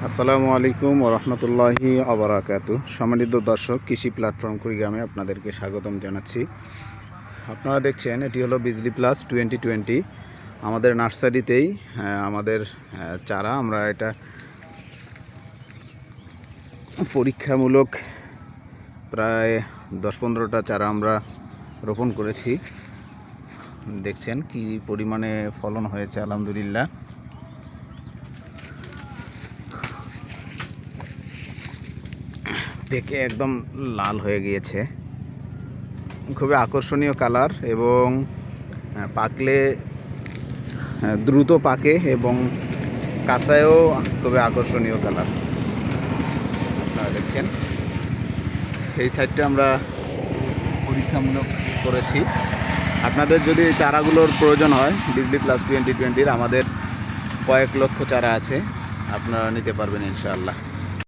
আসসালামু আলাইকুম ওরহমতুল্লাহি আবরাকাতু। সম্মানিত দর্শক, কৃষি প্ল্যাটফর্ম কুড়িগ্রামে আপনাদেরকে স্বাগতম জানাচ্ছি। আপনারা দেখছেন এটি হলো বিজলি প্লাস 2020 আমাদের নার্সারিতেই আমাদের চারা। আমরা এটা পরীক্ষামূলক প্রায় 10-15টা চারা আমরা রোপণ করেছি। দেখছেন কি পরিমাণে ফলন হয়েছে, আলহামদুলিল্লাহ। পেকে একদম লাল হয়ে গিয়েছে, খুবই আকর্ষণীয় কালার এবং পাকলে দ্রুত পাকে এবং কাঁচায়ও খুবই আকর্ষণীয় কালার। আপনারা দেখছেন এই সাইডটা আমরা পরীক্ষামূলক করেছি। আপনাদের যদি চারাগুলোর প্রয়োজন হয় বিজলি প্লাস 2020 আমাদের কয়েক লক্ষ চারা আছে, আপনারা নিতে পারবেন ইনশাআল্লাহ।